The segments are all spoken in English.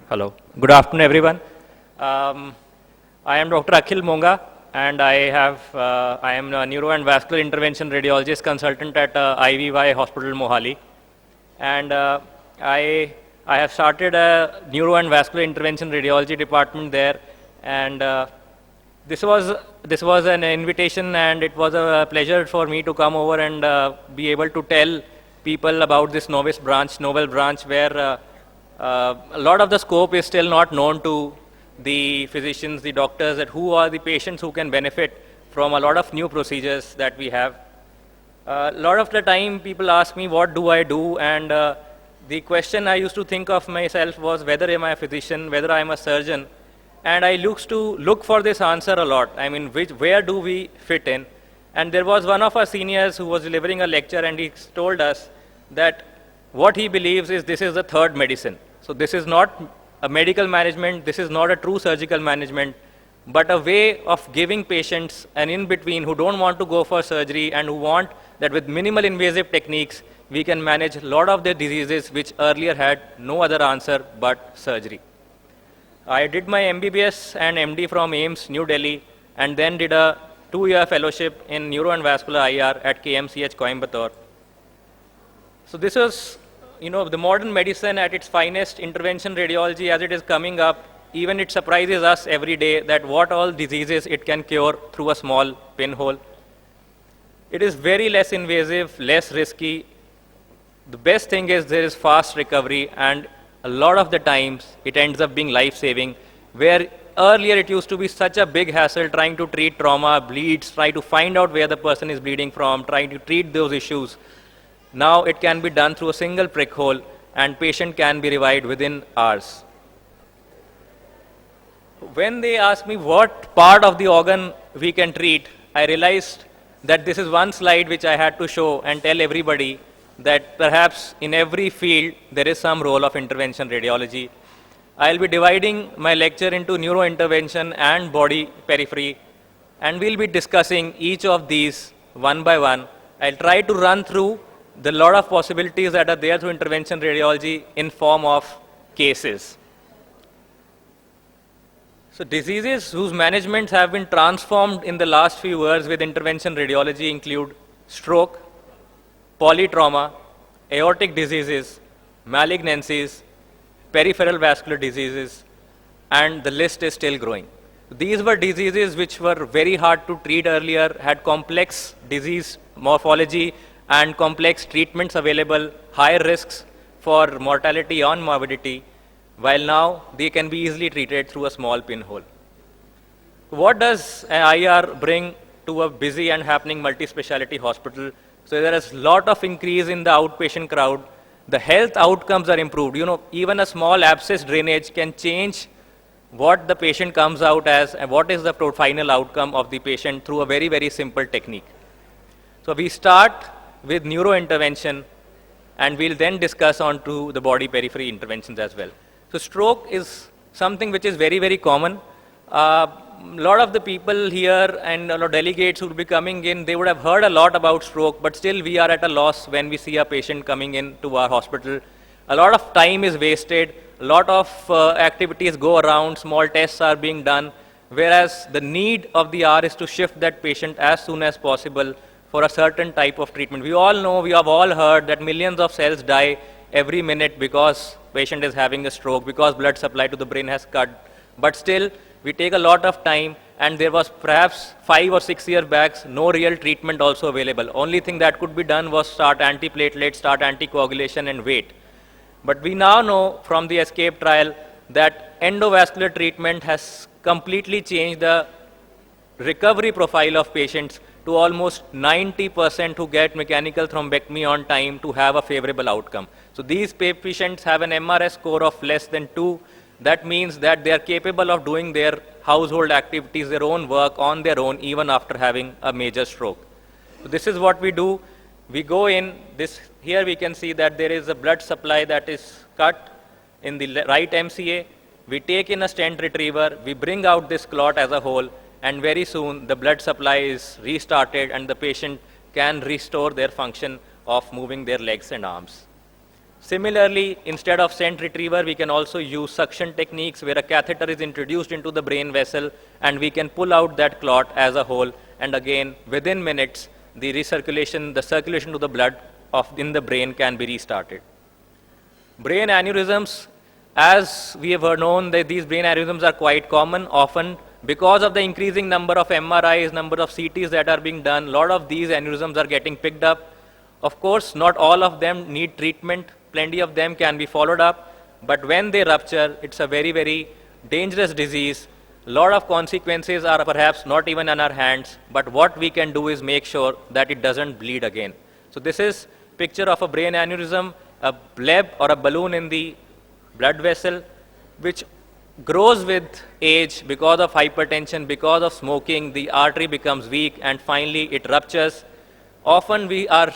Hello. Good afternoon, everyone. I am Dr. Akhil Monga, and I am a neuro and vascular intervention radiologist consultant at IVY Hospital Mohali, and I have started a neuro and vascular intervention radiology department there, and this was an invitation, and it was a pleasure for me to come over and be able to tell people about this novel branch, where a lot of the scope is still not known to the physicians, the doctors, that who are the patients who can benefit from a lot of new procedures that we have. A lot of the time people ask me, what do I do? And the question I used to think of myself was whether am I a physician, whether I am a surgeon. And I used to look for this answer a lot. I mean, where do we fit in? And there was one of our seniors who was delivering a lecture, and he told us that what he believes is this is the third medicine. So this is not a medical management, this is not a true surgical management, but a way of giving patients an in-between who don't want to go for surgery and who want that with minimal invasive techniques, we can manage a lot of their diseases which earlier had no other answer but surgery. I did my MBBS and MD from AIIMS, New Delhi, and then did a 2-year fellowship in Neuro and Vascular IR at KMCH, Coimbatore. So this was, the modern medicine at its finest, intervention radiology as it is coming up. Even it surprises us every day that what all diseases it can cure through a small pinhole. It is very less invasive, less risky. The best thing is there is fast recovery, and a lot of the times it ends up being life-saving, where earlier it used to be such a big hassle trying to treat trauma, bleeds, try to find out where the person is bleeding from, trying to treat those issues. Now it can be done through a single prick hole, and patient can be revived within hours. When they ask me what part of the organ we can treat, I realized that this is one slide which I had to show and tell everybody that perhaps in every field there is some role of intervention radiology. I'll be dividing my lecture into neurointervention and body periphery, and we'll be discussing each of these one by one. I'll try to run through the lot of possibilities that are there through intervention radiology in form of cases. So diseases whose managements have been transformed in the last few years with intervention radiology include stroke, polytrauma, aortic diseases, malignancies, peripheral vascular diseases, and the list is still growing. These were diseases which were very hard to treat earlier, had complex disease morphology and complex treatments available, high risks for mortality or morbidity, while now they can be easily treated through a small pinhole. What does an IR bring to a busy and happening multi-speciality hospital? So there is a lot of increase in the outpatient crowd. The health outcomes are improved. Even a small abscess drainage can change what the patient comes out as and what is the final outcome of the patient through a very, very simple technique. So we start with neurointervention, and we'll then discuss on to the body periphery interventions as well. So stroke is something which is very, very common. A lot of the people here and a lot of delegates who will be coming in, they would have heard a lot about stroke, but still we are at a loss when we see a patient coming in to our hospital. A lot of time is wasted, a lot of activities go around, small tests are being done, whereas the need of the hour is to shift that patient as soon as possible for a certain type of treatment. We all know, we have all heard that millions of cells die every minute because patient is having a stroke, because blood supply to the brain has cut. But still, we take a lot of time, and there was perhaps 5 or 6 years back, no real treatment also available. Only thing that could be done was start antiplatelet, start anticoagulation, and wait. But we now know from the ESCAPE trial that endovascular treatment has completely changed the recovery profile of patients to almost 90% who get mechanical thrombectomy on time to have a favorable outcome. So these patients have an MRS score of less than 2. That means that they are capable of doing their household activities, their own work on their own, even after having a major stroke. So this is what we do. We go in, here we can see that there is a blood supply that is cut in the right MCA. We take in a stent retriever, we bring out this clot as a whole, and very soon the blood supply is restarted and the patient can restore their function of moving their legs and arms. Similarly, instead of stent retriever, we can also use suction techniques where a catheter is introduced into the brain vessel and we can pull out that clot as a whole. And again, within minutes, the recirculation, the circulation to the blood in the brain can be restarted. Brain aneurysms, as we have known that these brain aneurysms are quite common, often because of the increasing number of MRIs, number of CTs that are being done, a lot of these aneurysms are getting picked up. Of course, not all of them need treatment. Plenty of them can be followed up. But when they rupture, it's a very, very dangerous disease. A lot of consequences are perhaps not even in our hands. But what we can do is make sure that it doesn't bleed again. So this is picture of a brain aneurysm, a bleb or a balloon in the blood vessel, which grows with age because of hypertension, because of smoking. The artery becomes weak and finally it ruptures. Often we are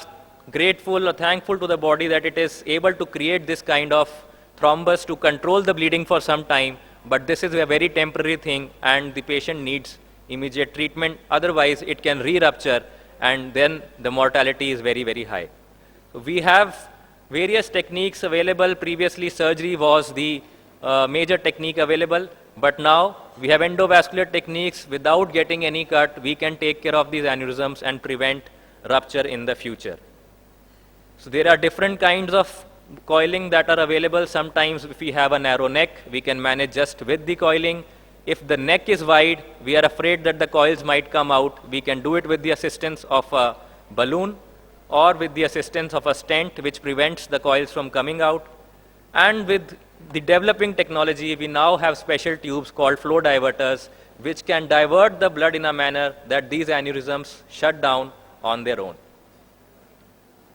grateful or thankful to the body that it is able to create this kind of thrombus to control the bleeding for some time, but this is a very temporary thing and the patient needs immediate treatment. Otherwise, it can re-rupture and then the mortality is very, very high. We have various techniques available. Previously, surgery was the major technique available, but now we have endovascular techniques. Without getting any cut, we can take care of these aneurysms and prevent rupture in the future. So there are different kinds of coiling that are available. Sometimes if we have a narrow neck, we can manage just with the coiling. If the neck is wide, we are afraid that the coils might come out. We can do it with the assistance of a balloon or with the assistance of a stent which prevents the coils from coming out. And with the developing technology, we now have special tubes called flow diverters which can divert the blood in a manner that these aneurysms shut down on their own.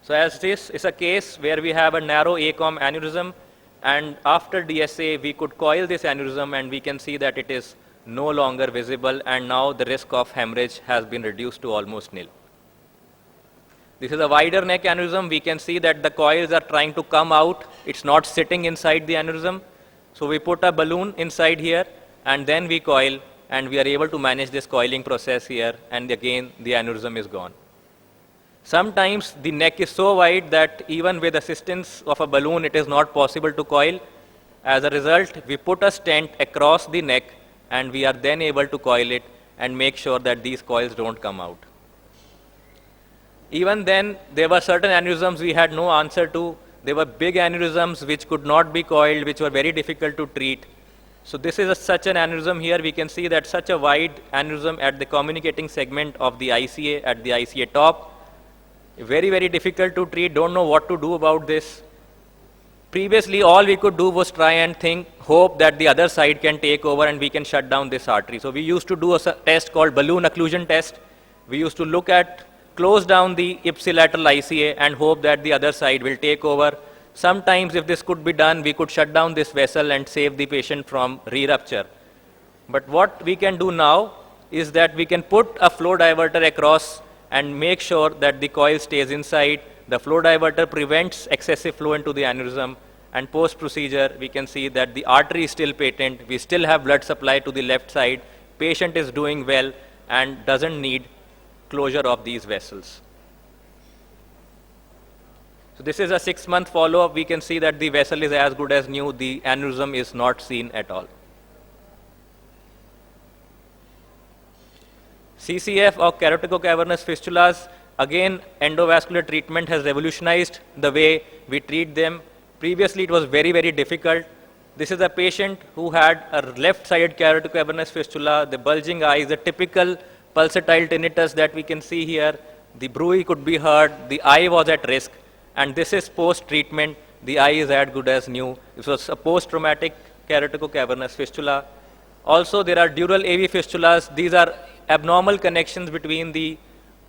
So as this is a case where we have a narrow ACOM aneurysm, and after DSA we could coil this aneurysm and we can see that it is no longer visible and now the risk of hemorrhage has been reduced to almost nil. This is a wider neck aneurysm. We can see that the coils are trying to come out. It's not sitting inside the aneurysm. So we put a balloon inside here and then we coil and we are able to manage this coiling process here, and again the aneurysm is gone. Sometimes the neck is so wide that even with assistance of a balloon, it is not possible to coil. As a result, we put a stent across the neck and we are then able to coil it and make sure that these coils don't come out. Even then, there were certain aneurysms we had no answer to. There were big aneurysms which could not be coiled, which were very difficult to treat. So this is such an aneurysm here. We can see that such a wide aneurysm at the communicating segment of the ICA, at the ICA top. Very, very difficult to treat, don't know what to do about this. Previously, all we could do was try and hope that the other side can take over and we can shut down this artery. So we used to do a test called balloon occlusion test. We used to close down the ipsilateral ICA and hope that the other side will take over. Sometimes if this could be done, we could shut down this vessel and save the patient from re-rupture. But what we can do now is that we can put a flow diverter across and make sure that the coil stays inside. The flow diverter prevents excessive flow into the aneurysm, and post-procedure we can see that the artery is still patent. We still have blood supply to the left side. Patient is doing well and doesn't need closure of these vessels. So this is a 6-month follow-up. We can see that the vessel is as good as new. The aneurysm is not seen at all. CCF or keratoconus fistulas, again endovascular treatment has revolutionized the way we treat them. Previously it was very, very difficult. This is a patient who had a left-sided keratoconus fistula, the bulging eyes, the typical pulsatile tinnitus that we can see here. The bruit could be heard, the eye was at risk, and this is post-treatment. The eye is as good as new. This was a post-traumatic keratoconus fistula. Also, there are dural AV fistulas. These are abnormal connections between the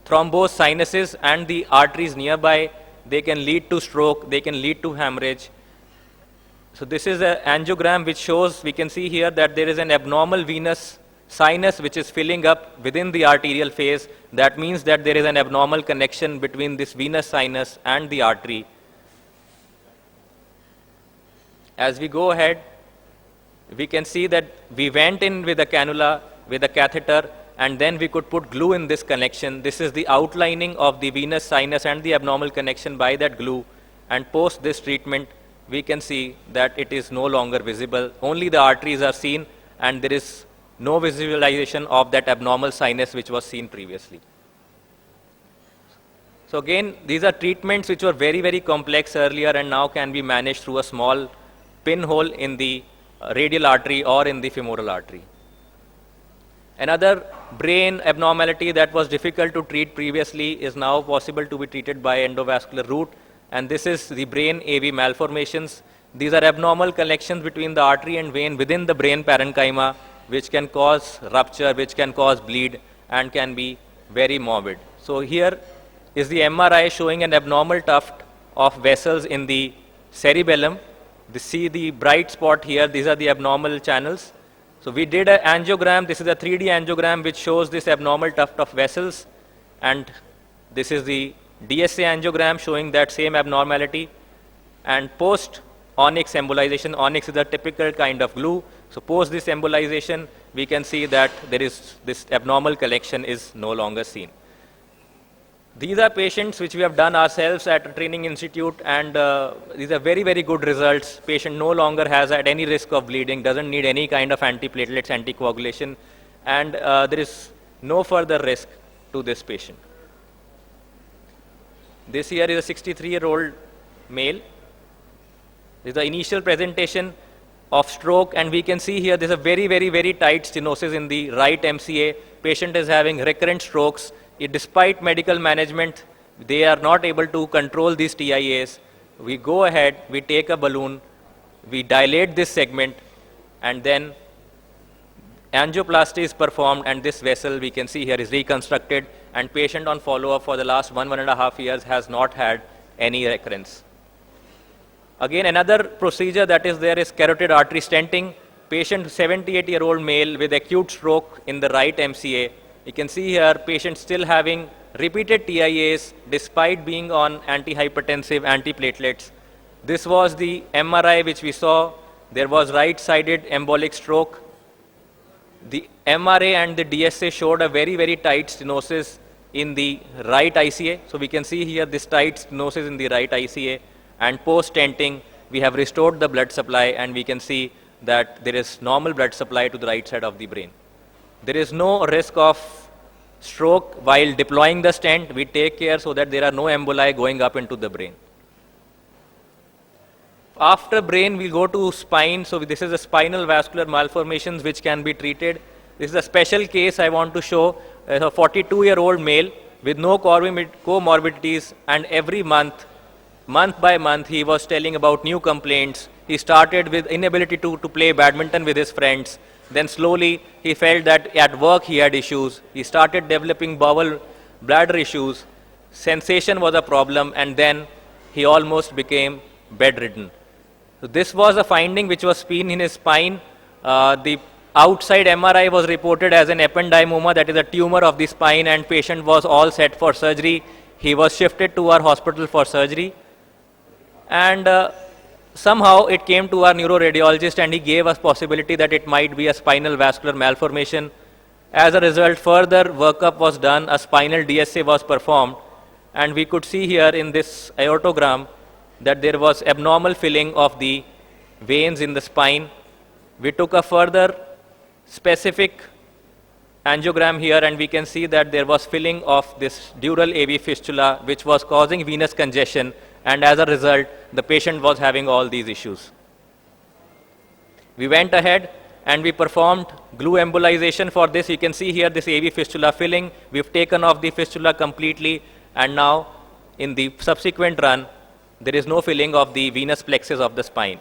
thrombosed sinuses and the arteries nearby. They can lead to stroke, they can lead to hemorrhage. So this is an angiogram which shows, we can see here that there is an abnormal venous sinus which is filling up within the arterial phase. That means that there is an abnormal connection between this venous sinus and the artery. As we go ahead, we can see that we went in with a cannula, with a catheter, and then we could put glue in this connection. This is the outlining of the venous sinus and the abnormal connection by that glue. and post this treatment, we can see that it is no longer visible. Only the arteries are seen, and there is no visualization of that abnormal sinus which was seen previously. So again, these are treatments which were very, very complex earlier and now can be managed through a small pinhole in the radial artery or in the femoral artery. Another brain abnormality that was difficult to treat previously is now possible to be treated by endovascular route, and this is the brain AV malformations. These are abnormal connections between the artery and vein within the brain parenchyma, which can cause rupture, which can cause bleed, and can be very morbid. So here is the MRI showing an abnormal tuft of vessels in the cerebellum. See the bright spot here, these are the abnormal channels. So we did an angiogram, this is a 3D angiogram which shows this abnormal tuft of vessels, and this is the DSA angiogram showing that same abnormality. And post onyx embolization, onyx is a typical kind of glue, so post this embolization we can see that there is this abnormal collection is no longer seen. These are patients which we have done ourselves at a training institute, and these are very, very good results. Patient no longer has at any risk of bleeding, doesn't need any kind of antiplatelets, anticoagulation, and there is no further risk to this patient. This here is a 63-year-old male. This is the initial presentation of stroke, and we can see here there's a very, very, very tight stenosis in the right MCA. Patient is having recurrent strokes. Despite medical management, they are not able to control these TIAs. We go ahead, we take a balloon, we dilate this segment, and then angioplasty is performed, and this vessel we can see here is reconstructed, and patient on follow-up for the last 1.5 years has not had any recurrence. Again, another procedure that is there is carotid artery stenting. Patient 78-year-old male with acute stroke in the right MCA. You can see here patient still having repeated TIAs despite being on antihypertensive, antiplatelets. This was the MRI which we saw. There was right-sided embolic stroke. The MRA and the DSA showed a very, very tight stenosis in the right ICA. So we can see here this tight stenosis in the right ICA, and post-stenting we have restored the blood supply, and we can see that there is normal blood supply to the right side of the brain. There is no risk of stroke while deploying the stent. We take care so that there are no emboli going up into the brain. After brain, we go to spine. So this is a spinal vascular malformations which can be treated. This is a special case I want to show. A 42-year-old male with no comorbidities, and every month by month, he was telling about new complaints. He started with inability to play badminton with his friends. Then slowly he felt that at work he had issues. He started developing bowel bladder issues. Sensation was a problem, and then he almost became bedridden. So this was a finding which was seen in his spine. The outside MRI was reported as an ependymoma, that is a tumor of the spine, and patient was all set for surgery. He was shifted to our hospital for surgery, and somehow it came to our neuroradiologist, and he gave us possibility that it might be a spinal vascular malformation. As a result, further workup was done, a spinal DSA was performed, and we could see here in this aortogram that there was abnormal filling of the veins in the spine. We took a further specific angiogram here, and we can see that there was filling of this dural AV fistula which was causing venous congestion, and as a result the patient was having all these issues. We went ahead and we performed glue embolization for this. You can see here this AV fistula filling. We've taken off the fistula completely, and now in the subsequent run there is no filling of the venous plexus of the spine.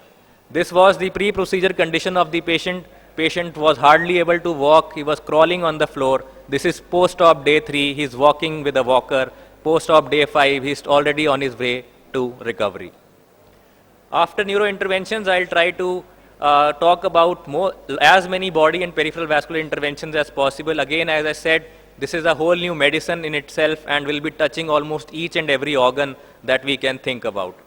This was the pre-procedure condition of the patient. Patient was hardly able to walk. He was crawling on the floor. This is post-op day 3. He's walking with a walker. Post-op day 5. He's already on his way to recovery. After neurointerventions, I'll try to talk about as many body and peripheral vascular interventions as possible. Again, as I said, this is a whole new medicine in itself, and will be touching almost each and every organ that we can think about.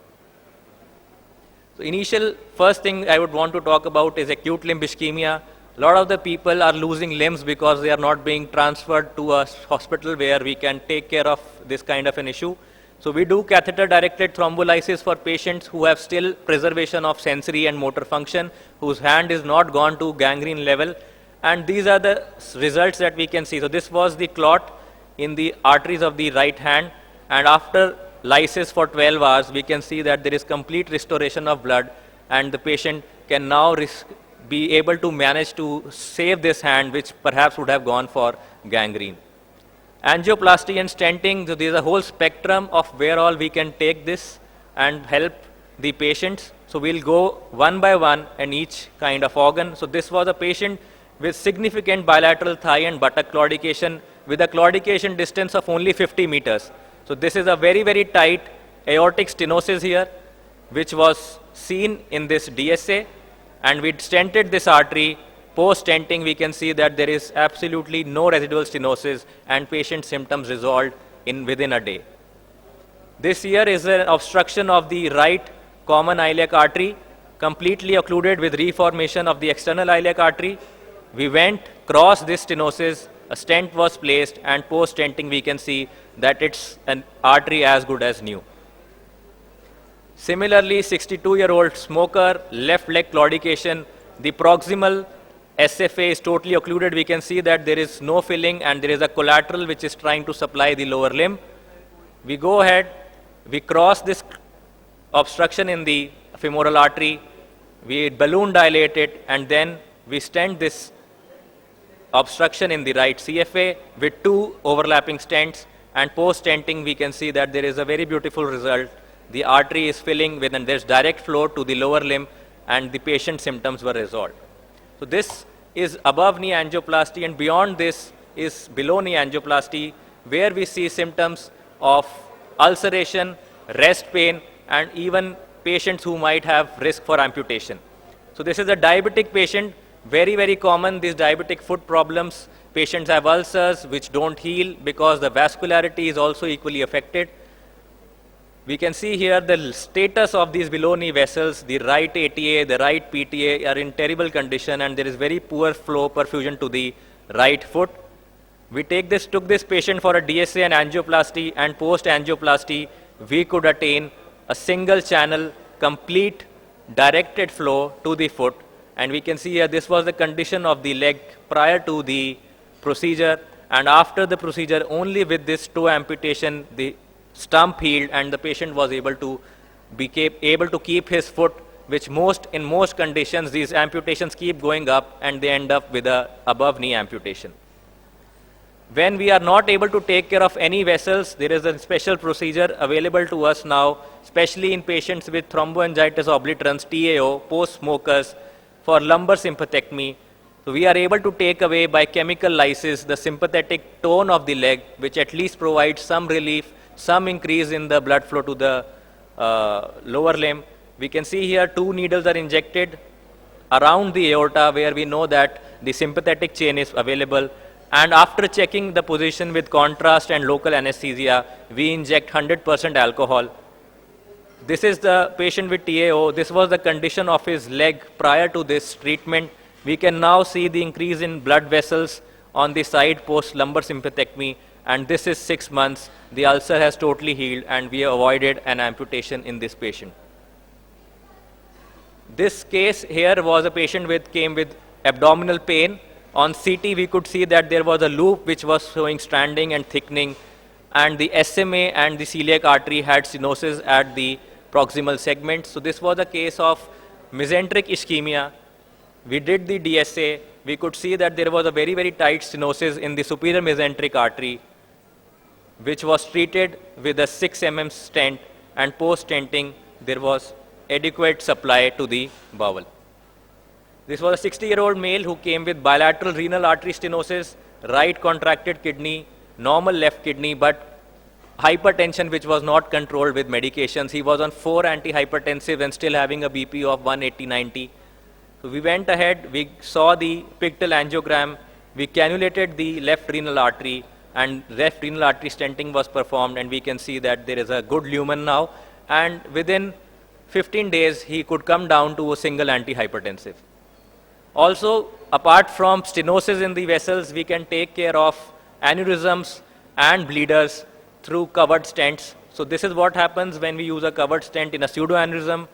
So first thing I would want to talk about is acute limb ischemia. A lot of the people are losing limbs because they are not being transferred to a hospital where we can take care of this kind of an issue. So we do catheter-directed thrombolysis for patients who have still preservation of sensory and motor function, whose hand is not gone to gangrene level. And these are the results that we can see. So this was the clot in the arteries of the right hand. And after lysis for 12 hours, we can see that there is complete restoration of blood, and the patient can now be able to manage to save this hand, which perhaps would have gone for gangrene. Angioplasty and stenting, so there is a whole spectrum of where all we can take this and help the patients. So we'll go one by one in each kind of organ. So this was a patient with significant bilateral thigh and buttock claudication with a claudication distance of only 50 meters. So this is a very, very tight aortic stenosis here, which was seen in this DSA, and we stented this artery. Post-stenting, we can see that there is absolutely no residual stenosis, and patient symptoms resolved within a day. This here is an obstruction of the right common iliac artery, completely occluded with reformation of the external iliac artery. We went, crossed this stenosis, a stent was placed, and post-stenting we can see that it's an artery as good as new. Similarly, 62-year-old smoker, left leg claudication, the proximal SFA is totally occluded. We can see that there is no filling and there is a collateral which is trying to supply the lower limb. We go ahead, we cross this obstruction in the femoral artery, we balloon dilate it, and then we stent this obstruction in the right CFA with 2 overlapping stents, and post-stenting we can see that there is a very beautiful result. The artery is filling with, and there's direct flow to the lower limb, and the patient's symptoms were resolved. So this is above knee angioplasty, and beyond this is below knee angioplasty, where we see symptoms of ulceration, rest pain, and even patients who might have risk for amputation. So this is a diabetic patient, very, very common, these diabetic foot problems. Patients have ulcers which don't heal because the vascularity is also equally affected. We can see here the status of these below knee vessels. The right ATA, the right PTA are in terrible condition, and there is very poor flow perfusion to the right foot. We took this patient for a DSA and angioplasty, and post-angioplasty, we could attain a single channel, complete directed flow to the foot. And we can see here this was the condition of the leg prior to the procedure, and after the procedure, only with this toe amputation, the stump healed, and the patient was able to keep his foot, which in most conditions, these amputations keep going up and they end up with a above knee amputation. When we are not able to take care of any vessels, there is a special procedure available to us now, especially in patients with thromboangiitis obliterans, TAO, post-smokers, for lumbar sympathectomy. So we are able to take away by chemical lysis the sympathetic tone of the leg, which at least provides some relief, some increase in the blood flow to the lower limb. We can see here 2 needles are injected around the aorta, where we know that the sympathetic chain is available. And after checking the position with contrast and local anesthesia, we inject 100% alcohol. This is the patient with TAO. This was the condition of his leg prior to this treatment. We can now see the increase in blood vessels on the side post lumbar sympathectomy, and this is 6 months. The ulcer has totally healed, and we avoided an amputation in this patient. This case here was a patient came with abdominal pain. On CT, we could see that there was a loop which was showing stranding and thickening, and the SMA and the celiac artery had stenosis at the proximal segment. So this was a case of mesenteric ischemia. We did the DSA. We could see that there was a very, very tight stenosis in the superior mesenteric artery, which was treated with a 6 mm stent, and post-stenting, there was adequate supply to the bowel. This was a 60-year-old male who came with bilateral renal artery stenosis, right contracted kidney, normal left kidney, but hypertension which was not controlled with medications. He was on 4 antihypertensive and still having a BP of 180/90. So we went ahead, we saw the pictal angiogram, we cannulated the left renal artery, and left renal artery stenting was performed, and we can see that there is a good lumen now, and within 15 days he could come down to a single antihypertensive. Also, apart from stenosis in the vessels, we can take care of aneurysms and bleeders through covered stents. So this is what happens when we use a covered stent in a pseudoaneurysm.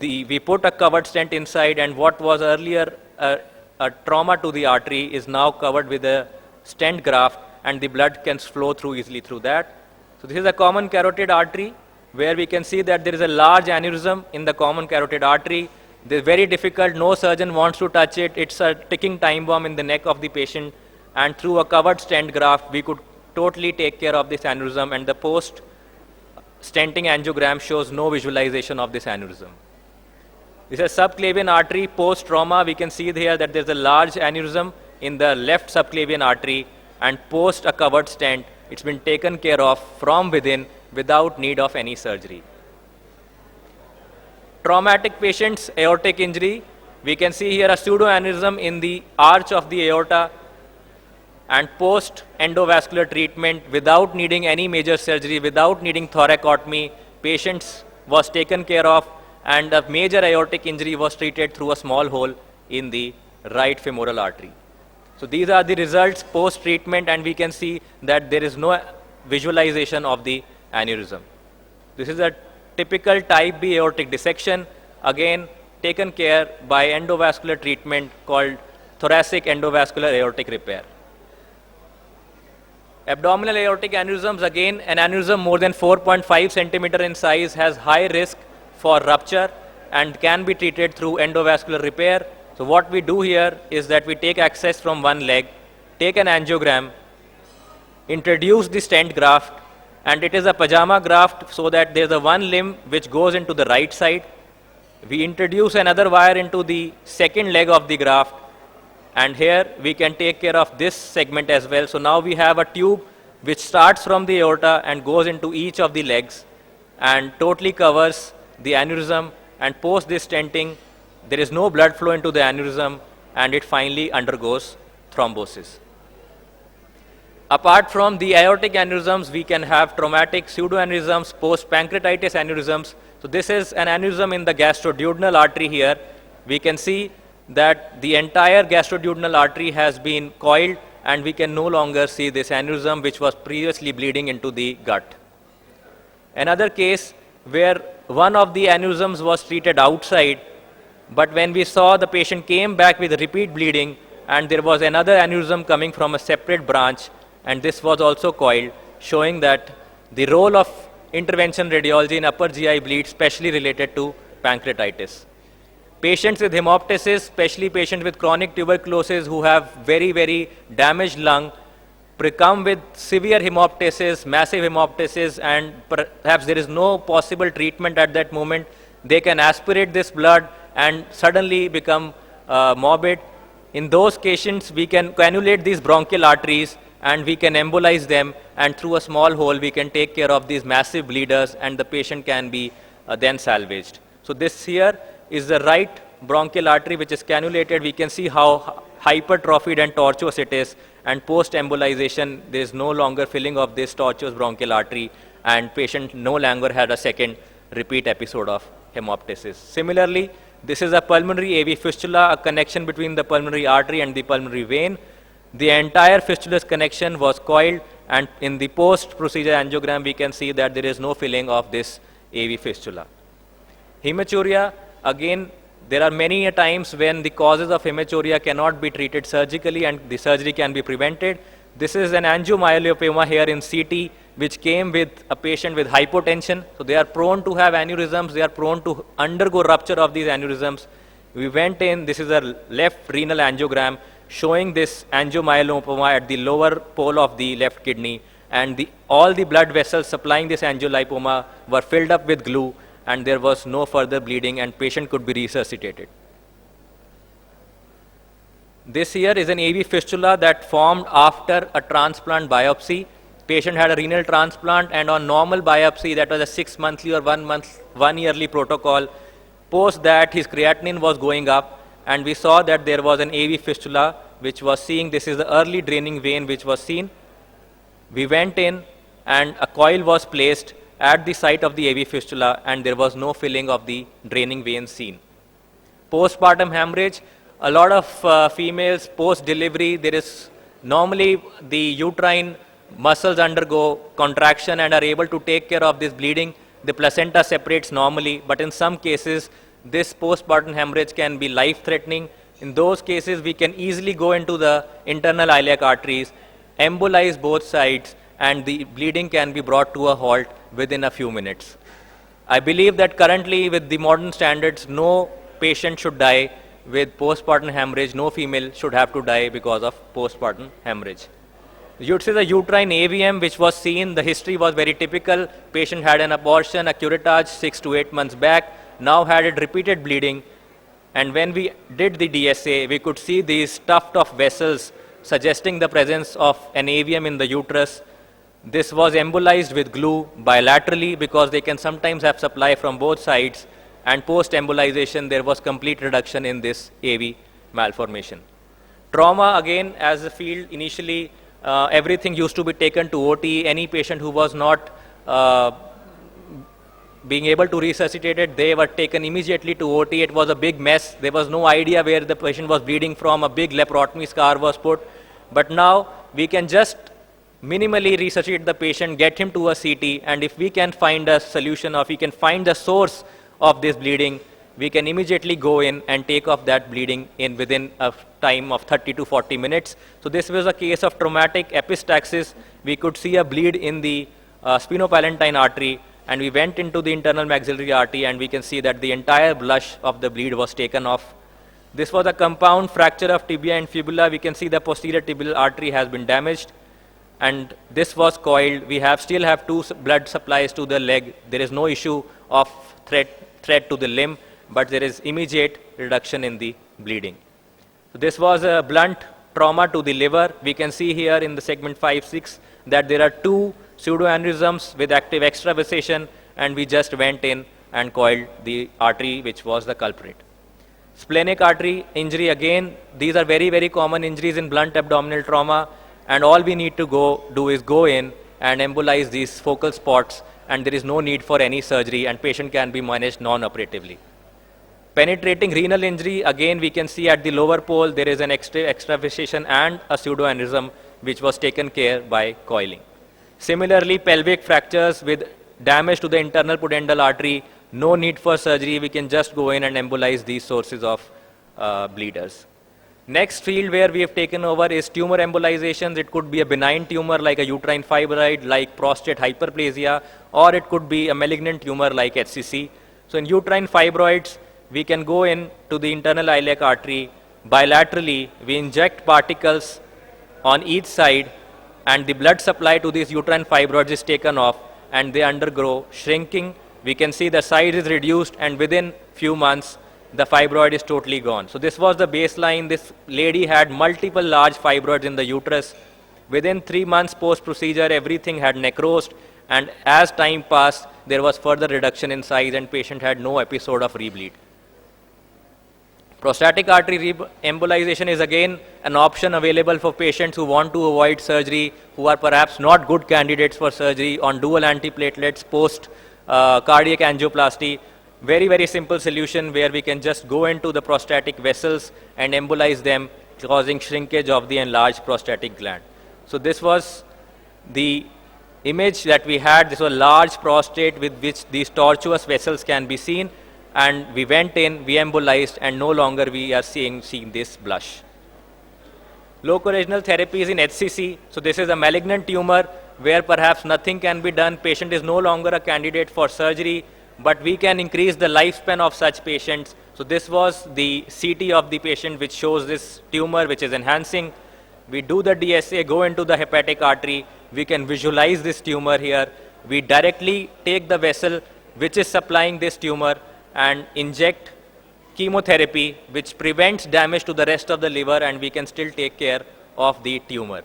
We put a covered stent inside, and what was earlier a trauma to the artery is now covered with a stent graft, and the blood can flow through easily through that. So this is a common carotid artery, where we can see that there is a large aneurysm in the common carotid artery. It's very difficult, no surgeon wants to touch it. It's a ticking time bomb in the neck of the patient, and through a covered stent graft, we could totally take care of this aneurysm, and the post-stenting angiogram shows no visualization of this aneurysm. This is a subclavian artery post-trauma. We can see here that there's a large aneurysm in the left subclavian artery, and post a covered stent, it's been taken care of from within without need of any surgery. Traumatic patients, aortic injury. We can see here a pseudoaneurysm in the arch of the aorta, and post-endovascular treatment without needing any major surgery, without needing thoracotomy, patients was taken care of, and a major aortic injury was treated through a small hole in the right femoral artery. So these are the results post-treatment, and we can see that there is no visualization of the aneurysm. This is a typical type B aortic dissection, again taken care by endovascular treatment called thoracic endovascular aortic repair. Abdominal aortic aneurysms, again an aneurysm more than 4.5 centimeter in size has high risk for rupture and can be treated through endovascular repair. So what we do here is that we take access from one leg, take an angiogram, introduce the stent graft, and it is a pajama graft so that there's a one limb which goes into the right side. We introduce another wire into the second leg of the graft, and here we can take care of this segment as well. So now we have a tube which starts from the aorta and goes into each of the legs and totally covers the aneurysm, and post this stenting, there is no blood flow into the aneurysm, and it finally undergoes thrombosis. Apart from the aortic aneurysms, we can have traumatic pseudoaneurysms, post-pancreatitis aneurysms. So this is an aneurysm in the gastroduodenal artery here. We can see that the entire gastroduodenal artery has been coiled, and we can no longer see this aneurysm which was previously bleeding into the gut. Another case where one of the aneurysms was treated outside, but when we saw the patient came back with repeat bleeding, and there was another aneurysm coming from a separate branch, and this was also coiled, showing that the role of intervention radiology in upper GI bleed, especially related to pancreatitis. Patients with hemoptysis, especially patients with chronic tuberculosis who have very, very damaged lung, come with severe hemoptysis, massive hemoptysis, and perhaps there is no possible treatment at that moment. They can aspirate this blood and suddenly become morbid. In those cases, we can cannulate these bronchial arteries, and we can embolize them, and through a small hole, we can take care of these massive bleeders, and the patient can be then salvaged. So this here is the right bronchial artery which is cannulated. We can see how hypertrophied and tortuous it is, and post-embolization, there is no longer filling of this tortuous bronchial artery, and patient no longer had a second repeat episode of hemoptysis. Similarly, this is a pulmonary AV fistula, a connection between the pulmonary artery and the pulmonary vein. The entire fistulous connection was coiled, and in the post-procedure angiogram, we can see that there is no filling of this AV fistula. Hematuria, again, there are many times when the causes of hematuria cannot be treated surgically, and the surgery can be prevented. This is an angiomyolipoma here in CT, which came with a patient with hypotension. So they are prone to have aneurysms. They are prone to undergo rupture of these aneurysms. We went in, this is a left renal angiogram showing this angiomyolipoma at the lower pole of the left kidney, and all the blood vessels supplying this angiolipoma were filled up with glue, and there was no further bleeding, and patient could be resuscitated. This here is an AV fistula that formed after a transplant biopsy. Patient had a renal transplant, and on normal biopsy, that was a 6-monthly or 1 yearly protocol. Post that, his creatinine was going up, and we saw that there was an AV fistula which was seeing, this is the early draining vein which was seen. We went in, and a coil was placed at the site of the AV fistula, and there was no filling of the draining vein seen. Postpartum hemorrhage, a lot of females post-delivery, there is normally the uterine muscles undergo contraction and are able to take care of this bleeding. The placenta separates normally, but in some cases, this postpartum hemorrhage can be life-threatening. In those cases, we can easily go into the internal iliac arteries, embolize both sides, and the bleeding can be brought to a halt within a few minutes. I believe that currently, with the modern standards, no patient should die with postpartum hemorrhage. No female should have to die because of postpartum hemorrhage. You'd see the uterine AVM, which was seen. The history was very typical. Patient had an abortion, a curettage 6 to 8 months back, now had repeated bleeding. And when we did the DSA, we could see these stuffed of vessels suggesting the presence of an AVM in the uterus. This was embolized with glue bilaterally because they can sometimes have supply from both sides. And post-embolization, there was complete reduction in this AV malformation. Trauma, again, as a field, initially, everything used to be taken to OT. Any patient who was not being able to resuscitate it, they were taken immediately to OT. It was a big mess. There was no idea where the patient was bleeding from. A big laparotomy scar was put. But now we can just minimally resuscitate the patient, get him to a CT, and if we can find a solution or if we can find the source of this bleeding, we can immediately go in and take off that bleeding in within a time of 30 to 40 minutes. So this was a case of traumatic epistaxis. We could see a bleed in the sphenopalatine artery, and we went into the internal maxillary artery, and we can see that the entire blush of the bleed was taken off. This was a compound fracture of tibia and fibula. We can see the posterior tibial artery has been damaged, and this was coiled. We still have two blood supplies to the leg. There is no issue of threat to the limb, but there is immediate reduction in the bleeding. So this was a blunt trauma to the liver. We can see here in the segment 5-6 that there are two pseudoaneurysms with active extravasation, and we just went in and coiled the artery which was the culprit. Splenic artery injury, again, these are very, very common injuries in blunt abdominal trauma, and all we need to do is go in and embolize these focal spots, and there is no need for any surgery, and patient can be managed non-operatively. Penetrating renal injury, again we can see at the lower pole there is an extravasation and a pseudoaneurysm which was taken care by coiling. Similarly, pelvic fractures with damage to the internal pudendal artery, no need for surgery, we can just go in and embolize these sources of bleeders. Next field where we have taken over is tumor embolizations. It could be a benign tumor like a uterine fibroid, like prostate hyperplasia, or it could be a malignant tumor like HCC. So in uterine fibroids, we can go in to the internal iliac artery bilaterally. We inject particles on each side, and the blood supply to these uterine fibroids is taken off, and they undergo shrinking. We can see the size is reduced, and within few months, the fibroid is totally gone. So this was the baseline. This lady had multiple large fibroids in the uterus. Within 3 months post-procedure, everything had necrosed, and as time passed, there was further reduction in size, and patient had no episode of rebleed. Prostatic artery embolization is again an option available for patients who want to avoid surgery, who are perhaps not good candidates for surgery on dual antiplatelets post cardiac angioplasty. Very, very simple solution where we can just go into the prostatic vessels and embolize them, causing shrinkage of the enlarged prostatic gland. So this was the image that we had. This was a large prostate with which these tortuous vessels can be seen, and we went in, we embolized, and no longer we are seeing this blush. Locoregional therapies in HCC. So this is a malignant tumor where perhaps nothing can be done. Patient is no longer a candidate for surgery, but we can increase the lifespan of such patients. So this was the CT of the patient which shows this tumor which is enhancing. We do the DSA, go into the hepatic artery. We can visualize this tumor here. We directly take the vessel which is supplying this tumor and inject chemotherapy which prevents damage to the rest of the liver, and we can still take care of the tumor.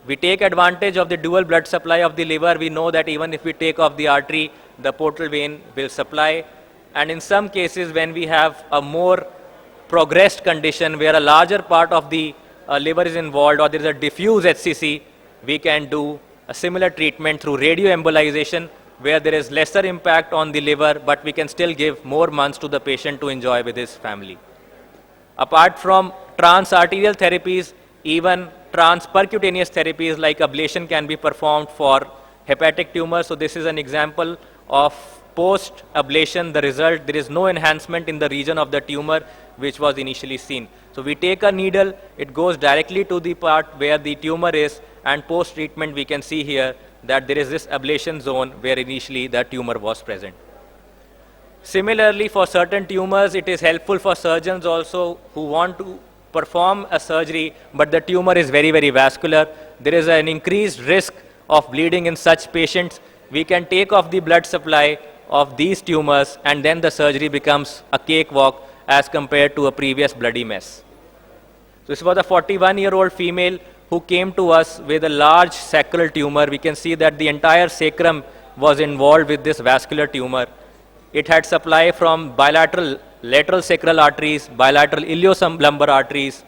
We take advantage of the dual blood supply of the liver. We know that even if we take off the artery, the portal vein will supply. And in some cases, when we have a more progressed condition where a larger part of the liver is involved, or there is a diffuse HCC, we can do a similar treatment through radioembolization, where there is lesser impact on the liver, but we can still give more months to the patient to enjoy with his family. Apart from transarterial therapies, even transpercutaneous therapies like ablation can be performed for hepatic tumors. So this is an example of post-ablation, the result, there is no enhancement in the region of the tumor which was initially seen. So we take a needle, it goes directly to the part where the tumor is, and post-treatment we can see here that there is this ablation zone where initially the tumor was present. Similarly, for certain tumors, it is helpful for surgeons also who want to perform a surgery, but the tumor is very, very vascular. There is an increased risk of bleeding in such patients. We can take off the blood supply of these tumors, and then the surgery becomes a cakewalk as compared to a previous bloody mess. So this was a 41-year-old female who came to us with a large sacral tumor. We can see that the entire sacrum was involved with this vascular tumor. It had supply from bilateral lateral sacral arteries, bilateral iliolumbar arteries,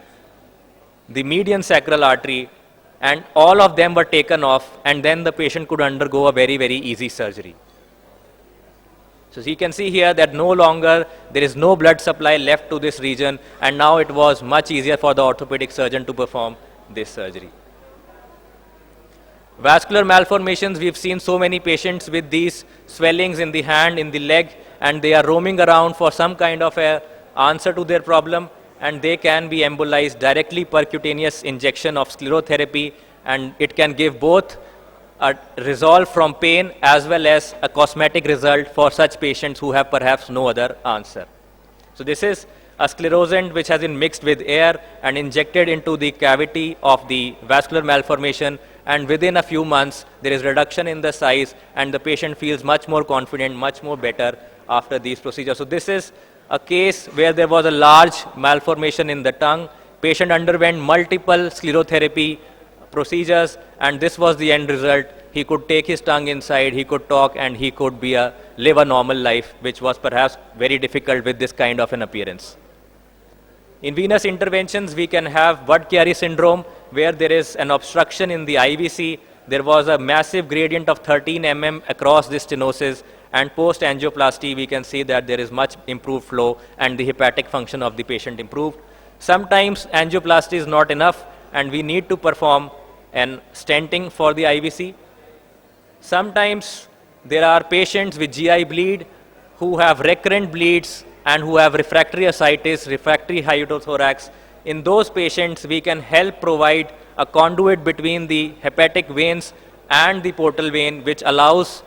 the median sacral artery, and all of them were taken off, and then the patient could undergo a very, very easy surgery. So you can see here that no longer there is no blood supply left to this region, and now it was much easier for the orthopedic surgeon to perform this surgery. Vascular malformations, we've seen so many patients with these swellings in the hand, in the leg, and they are roaming around for some kind of a answer to their problem, and they can be embolized directly percutaneous injection of sclerotherapy, and it can give both a resolve from pain as well as a cosmetic result for such patients who have perhaps no other answer. So this is a sclerosant which has been mixed with air and injected into the cavity of the vascular malformation, and within a few months there is reduction in the size and the patient feels much more confident, much more better after these procedures. So this is a case where there was a large malformation in the tongue. Patient underwent multiple sclerotherapy procedures, and this was the end result. He could take his tongue inside, he could talk, and he could live a normal life, which was perhaps very difficult with this kind of an appearance. In venous interventions, we can have Budd-Chiari syndrome, where there is an obstruction in the IVC. There was a massive gradient of 13 mm across this stenosis, and post-angioplasty, we can see that there is much improved flow and the hepatic function of the patient improved. Sometimes angioplasty is not enough, and we need to perform an stenting for the IVC. Sometimes there are patients with GI bleed who have recurrent bleeds and who have refractory ascites, refractory hydrothorax. In those patients, we can help provide a conduit between the hepatic veins and the portal vein, which allows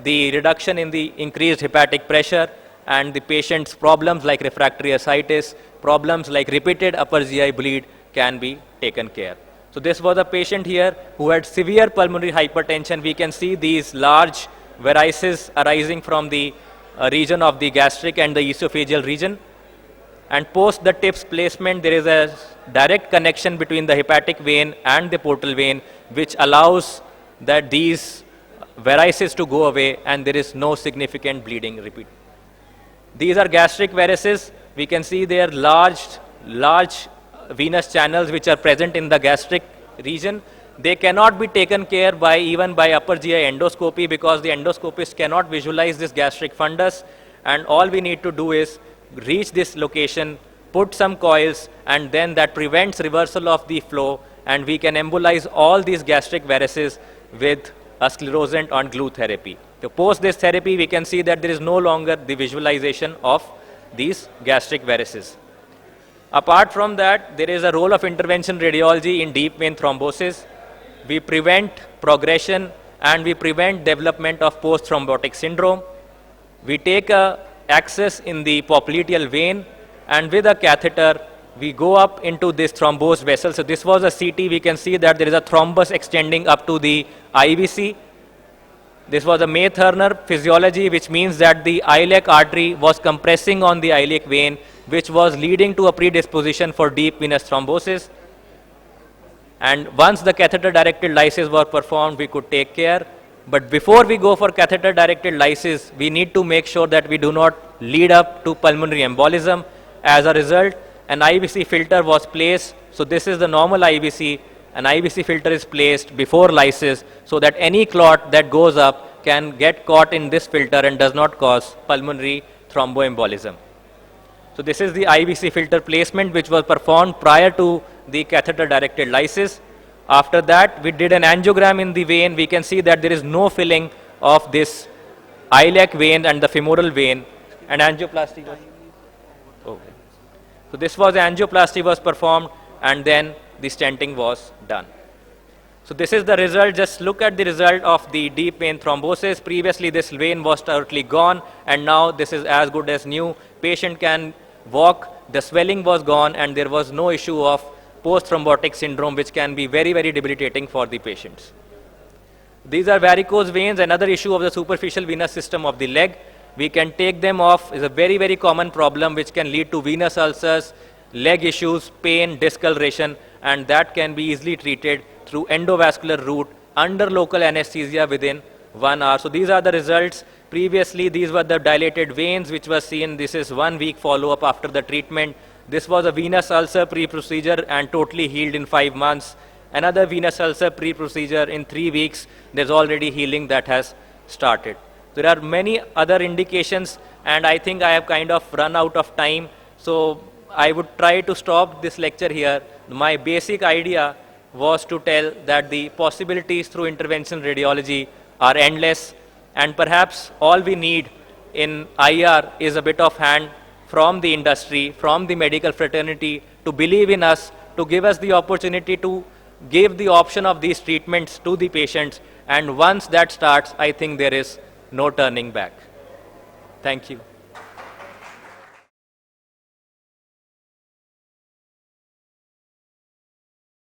the reduction in the increased hepatic pressure, and the patient's problems like refractory ascites, problems like repeated upper GI bleed can be taken care. So this was a patient here who had severe pulmonary hypertension. We can see these large varices arising from the region of the gastric and the esophageal region. And post the TIPS placement, there is a direct connection between the hepatic vein and the portal vein, which allows that these varices to go away, and there is no significant bleeding repeat. These are gastric varices. We can see they are large venous channels which are present in the gastric region. They cannot be taken care by even by upper GI endoscopy, because the endoscopist cannot visualize this gastric fundus, and all we need to do is reach this location, put some coils, and then that prevents reversal of the flow, and we can embolize all these gastric varices with a sclerosant on glue therapy. To post this therapy, we can see that there is no longer the visualization of these gastric varices. Apart from that, there is a role of intervention radiology in deep vein thrombosis. We prevent progression and we prevent development of post-thrombotic syndrome. We take a access in the popliteal vein, and with a catheter, we go up into this thrombosed vessel. So this was a CT. We can see that there is a thrombus extending up to the IVC. This was a May-Thurner physiology, which means that the iliac artery was compressing on the iliac vein, which was leading to a predisposition for deep venous thrombosis. And once the catheter-directed lysis were performed, we could take care. But before we go for catheter-directed lysis, we need to make sure that we do not lead up to pulmonary embolism. As a result, an IVC filter was placed. So this is the normal IVC. An IVC filter is placed before lysis so that any clot that goes up can get caught in this filter and does not cause pulmonary thromboembolism. So this is the IVC filter placement which was performed prior to the catheter-directed lysis. After that, we did an angiogram in the vein. We can see that there is no filling of this iliac vein and the femoral vein, and angioplasty was, okay. So this was angioplasty was performed, and then the stenting was done. So this is the result. Just look at the result of the deep vein thrombosis. Previously, this vein was totally gone, and now this is as good as new. Patient can walk, the swelling was gone, and there was no issue of post-thrombotic syndrome, which can be very, very debilitating for the patients. These are varicose veins, another issue of the superficial venous system of the leg. We can take them off. Is a very, very common problem which can lead to venous ulcers, leg issues, pain, discoloration, and that can be easily treated through endovascular route under local anesthesia within 1 hour. So these are the results. Previously, these were the dilated veins which was seen. This is 1 week follow-up after the treatment. This was a venous ulcer pre-procedure and totally healed in 5 months. Another venous ulcer pre-procedure in 3 weeks. There's already healing that has started. There are many other indications, and I think I have kind of run out of time. So I would try to stop this lecture here. My basic idea was to tell that the possibilities through intervention radiology are endless, and perhaps all we need in IR is a bit of hand from the industry, from the medical fraternity, to believe in us, to give us the opportunity to give the option of these treatments to the patients. And once that starts, I think there is no turning back. Thank you.